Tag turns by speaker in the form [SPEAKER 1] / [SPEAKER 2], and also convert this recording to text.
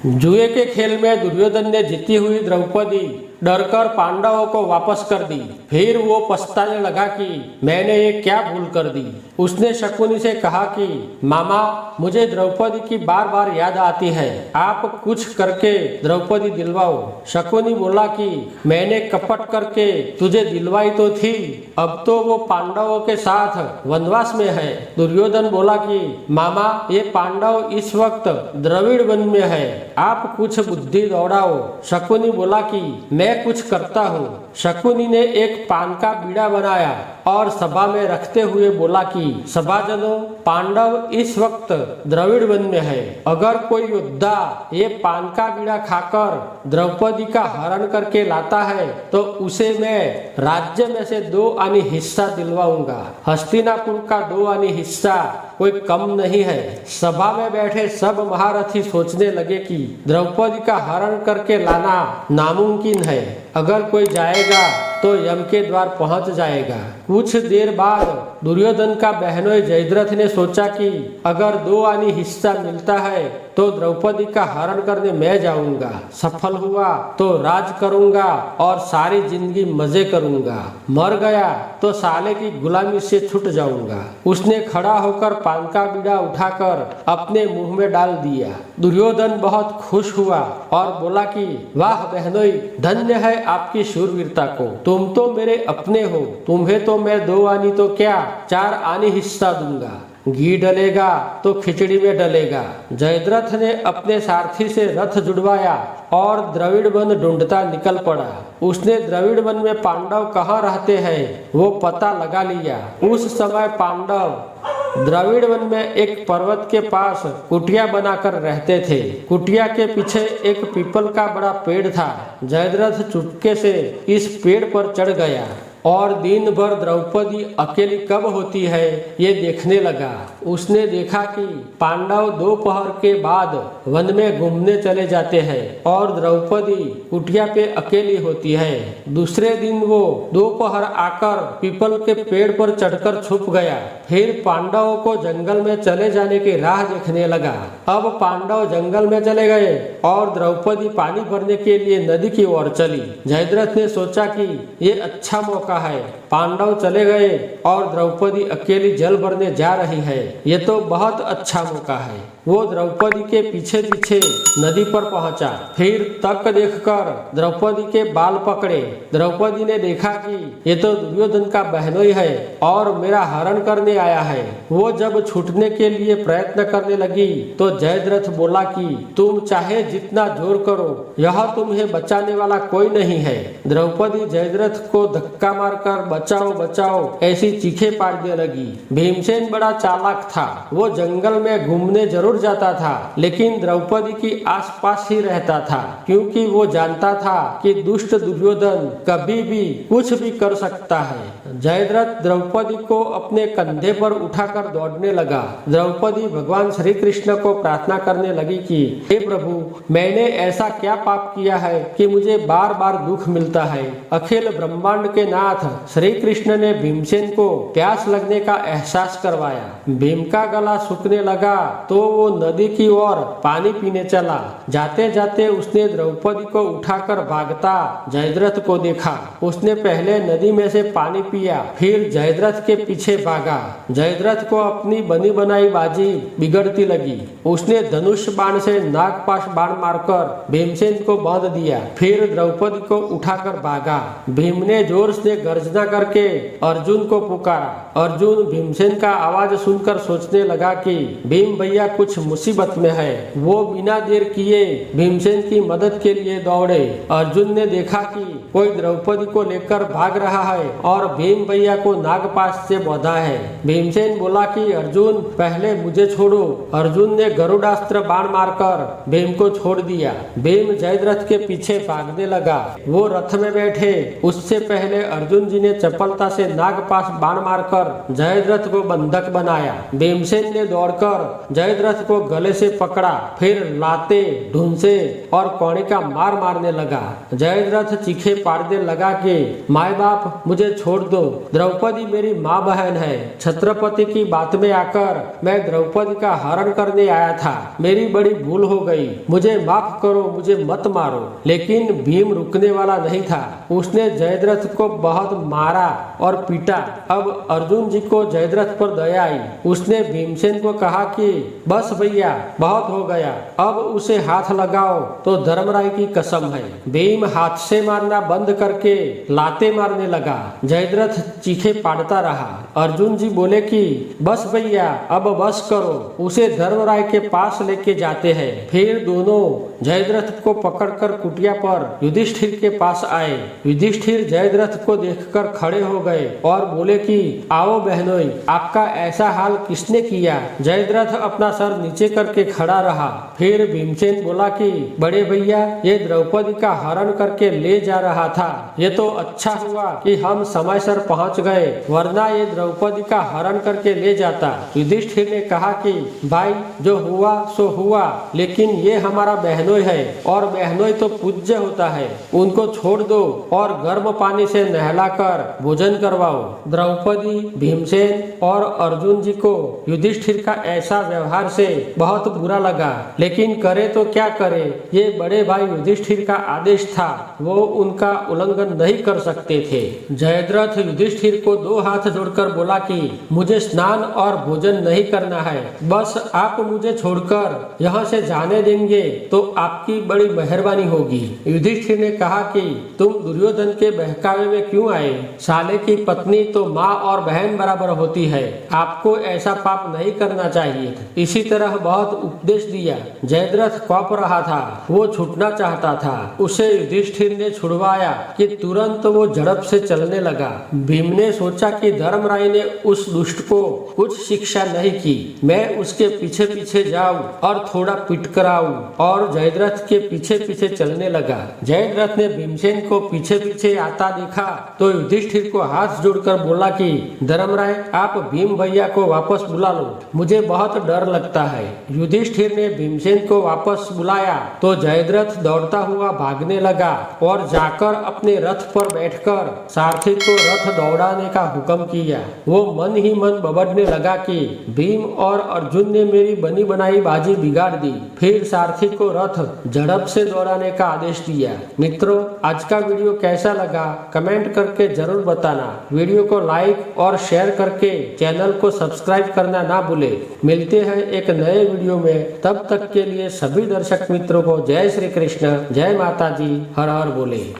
[SPEAKER 1] जुए के खेल में दुर्योधन ने जीती हुई द्रौपदी डरकर पांडवों को वापस कर दी। फिर वो पछताने लगा कि मैंने ये क्या भूल कर दी। उसने शकुनी से कहा कि मामा, मुझे द्रौपदी की बार बार याद आती है, आप कुछ करके द्रौपदी दिलवाओ। शकुनी बोला कि मैंने कपट करके तुझे दिलवाई तो थी, अब तो वो पांडवों के साथ वनवास में है। दुर्योधन बोला कि मामा, ये पांडव इस वक्त द्रविड़ वन में है, आप कुछ बुद्धि दौड़ाओ। शकुनी बोला कि मैं कुछ करता हूँ। शकुनी ने एक पान का बीड़ा बनाया और सभा में रखते हुए बोला कि सभाजनों, पांडव इस वक्त द्रविड़ वन में है। अगर कोई योद्धा ये पान का बीड़ा खाकर द्रौपदी का हरण करके लाता है तो उसे मैं राज्य में से 2 आने हिस्सा दिलवाऊंगा। हस्तिनापुर का 2 आने हिस्सा कोई कम नहीं है। सभा में बैठे सब महारथी सोचने लगे कि द्रौपदी का हरण करके लाना नामुमकिन है। अगर कोई जाएगा तो यम के द्वार पहुंच जाएगा। कुछ देर बाद दुर्योधन का बहनोई जयद्रथ ने सोचा कि अगर 2 आने हिस्सा मिलता है तो द्रौपदी का हरण करने मैं जाऊंगा। सफल हुआ तो राज करूंगा और सारी जिंदगी मजे करूंगा। मर गया तो साले की गुलामी से छूट जाऊंगा। उसने खड़ा होकर पान का बीड़ा उठाकर अपने मुंह में डाल दिया। दुर्योधन बहुत खुश हुआ और बोला कि वाह बहनोई, धन्य है आपकी शूरवीरता को। तुम तो मेरे अपने हो, तुम्हें तो मैं 2 आनी तो क्या 4 आने हिस्सा दूंगा। घी डलेगा तो खिचड़ी में डलेगा। जयद्रथ ने अपने सारथी से रथ जुड़वाया और द्रविड़ वन ढूंढता निकल पड़ा। उसने द्रविड़ वन में पांडव कहाँ रहते हैं वो पता लगा लिया। उस समय पांडव द्रविड़ वन में एक पर्वत के पास कुटिया बनाकर रहते थे। कुटिया के पीछे एक पीपल का बड़ा पेड़ था। जयद्रथ चुपके से इस पेड़ पर चढ़ गया और दिन भर द्रौपदी अकेली कब होती है ये देखने लगा। उसने देखा कि पांडव दोपहर के बाद वन में घूमने चले जाते हैं और द्रौपदी कुटिया पे अकेली होती है। दूसरे दिन वो दोपहर आकर पीपल के पेड़ पर चढ़कर छुप गया। फिर पांडवों को जंगल में चले जाने की राह देखने लगा। अब पांडव जंगल में चले गए और द्रौपदी पानी भरने के लिए नदी की ओर चली। जयद्रथ ने सोचा कि ये अच्छा मौका है। पांडव चले गए और द्रौपदी अकेली जल भरने जा रही है, ये तो बहुत अच्छा मौका है। वो द्रौपदी के पीछे पीछे नदी पर पहुंचा। फिर तक देखकर द्रौपदी के बाल पकड़े। द्रौपदी ने देखा कि ये तो दुर्योधन का बहनोई है और मेरा हरण करने आया है। वो जब छूटने के लिए प्रयत्न करने लगी तो जयद्रथ बोला कि तुम चाहे जितना जोर करो, यह तुम्हें बचाने वाला कोई नहीं है। द्रौपदी जयद्रथ को धक्का मारकर बचाओ बचाओ ऐसी चीखें पाड़ने लगी। भीमसेन बड़ा चालाक था। वो जंगल में घूमने जरूर जाता था, लेकिन द्रौपदी की आसपास ही रहता था, क्योंकि वो जानता था कि दुष्ट दुर्योधन कभी भी कुछ भी कर सकता है। जयद्रथ द्रौपदी को अपने कंधे पर उठाकर दौड़ने लगा। द्रौपदी भगवान श्री कृष्ण को प्रार्थना करने लगी कि हे प्रभु, मैंने ऐसा क्या पाप किया है कि मुझे बार बार दुख मिलता है। अखिल ब्रह्मांड के नाथ श्री कृष्ण ने भीमसेन को प्यास लगने का एहसास करवाया। भीम का गला सूखने लगा तो वो नदी की ओर पानी पीने चला। जाते जाते उसने द्रौपदी को उठाकर भागता जयद्रथ को देखा। उसने पहले नदी में से पानी पिया, फिर जयद्रथ के पीछे भागा। जयद्रथ को अपनी बनी बनाई बाजी बिगड़ती लगी। उसने धनुष बाण से नागपाश बाण मारकर भीमसेन को बांध दिया, फिर द्रौपदी को उठाकर भागा। भीम ने जोर से गर्जना करके अर्जुन को पुकारा। अर्जुन भीमसेन का आवाज सुनकर सोचने लगा कि भीम भैया कुछ मुसीबत में है। वो बिना देर किए भीमसेन की मदद के लिए दौड़े। अर्जुन ने देखा कि कोई द्रौपदी को लेकर भाग रहा है और भीम भैया को नागपाश से बंधा है। भीमसेन बोला कि अर्जुन पहले मुझे छोड़ो। अर्जुन ने गरुडास्त्र बाण मारकर भीम को छोड़ दिया। भीम जयद्रथ के पीछे भागने लगा। वो रथ में बैठे, उससे पहले अर्जुन जी ने चपलता से नागपाश बाण मारकर जयद्रथ को बंधक बनाया। भीमसेन ने दौड़कर जयद्रथ को गले से पकड़ा, फिर लाते, ढूंसे और कौड़ी का मार मारने लगा। जयद्रथ चीखे पाड़ने लगा कि माए बाप मुझे छोड़ दो, द्रौपदी मेरी माँ बहन है। छत्रपति की बात में आकर मैं द्रौपदी का हरण करने आया था, मेरी बड़ी भूल हो गई, मुझे माफ करो, मुझे मत मारो। लेकिन भीम रुकने वाला नहीं था, उसने जयद्रथ को बहुत मारा और पीटा। अब अर्जुन जी को जयद्रथ पर दया आई। उसने भीमसेन को कहा कि बस भैया बहुत हो गया, अब उसे हाथ लगाओ तो धर्मराय की कसम है। भीम हाथ से मारना बंद करके लाते मारने लगा। जयद्रथ चीखे पाड़ता रहा। अर्जुन जी बोले कि बस भैया अब बस करो, उसे धर्मराय के पास लेके जाते हैं। फिर दोनों जयद्रथ को पकड़कर कुटिया पर युधिष्ठिर के पास आए। युधिष्ठिर जयद्रथ को देखकर खड़े हो गए और बोले कि आओ बहनोई, आपका ऐसा हाल किसने किया? जयद्रथ अपना सर नीचे करके खड़ा रहा। फिर भीमसेन बोला कि बड़े भैया, ये द्रौपदी का हरण करके ले जा रहा था, ये तो अच्छा हुआ कि हम समय से पहुंच गए, वरना ये द्रौपदी का हरण करके ले जाता। युधिष्ठिर ने कहा कि भाई जो हुआ सो हुआ, लेकिन ये हमारा बहनोई है और बहनोई तो पूज्य होता है, उनको छोड़ दो और गर्म पानी से नहलाकर भोजन करवाओ। द्रौपदी, भीमसेन और अर्जुन जी को युधिष्ठिर का ऐसा व्यवहार से बहुत बुरा लगा, लेकिन करे तो क्या करे, ये बड़े भाई युधिष्ठिर का आदेश था, वो उनका उल्लंघन नहीं कर सकते थे। जयद्रथ युधिष्ठिर को दो हाथ जोड़कर बोला कि मुझे स्नान और भोजन नहीं करना है, बस आप मुझे छोड़कर यहाँ से जाने देंगे तो आपकी बड़ी मेहरबानी होगी। युधिष्ठिर ने कहा कि तुम दुर्योधन के बहकावे में क्यों आए? साले की पत्नी तो माँ और बहन बराबर होती है, आपको ऐसा पाप नहीं करना चाहिए। इसी तरह बहुत उपदेश दिया। जयद्रथ कौप रहा था, वो छूटना चाहता था, उसे युधिष्ठिर ने छुड़वाया कि तुरंत वो झड़प से चलने लगा। भीम ने सोचा कि धर्मराय ने उस दुष्ट को कुछ शिक्षा नहीं की, मैं उसके पीछे पीछे जाऊं और थोड़ा पिट कर आऊं, और जयद्रथ के पीछे पीछे चलने लगा। जयद्रथ ने भीमसेन को पीछे पीछे आता देखा तो युधिष्ठिर को हाथ जोड़कर बोला कि धर्मराय, आप भीम भैया को वापस बुला लो, मुझे बहुत डर लगता है। युधिष्ठिर ने भीमसेन को वापस बुलाया तो जयद्रथ दौड़ता हुआ भागने लगा और जाकर अपने रथ पर बैठकर सारथी को रथ दौड़ाने का हुक्म किया। वो मन ही मन बबड़ने लगा कि भीम और अर्जुन ने मेरी बनी बनाई बाजी बिगाड़ दी। फिर सारथी को रथ झड़प से दौड़ाने का आदेश दिया। मित्रों, आज का वीडियो कैसा लगा कमेंट करके जरूर बताना। वीडियो को लाइक और शेयर करके चैनल को सब्सक्राइब करना ना भूले। मिलते हैं एक नए वीडियो में, तब तक के लिए सभी दर्शक मित्रों को जय श्री कृष्ण, जय माता जी, हर हर बोले।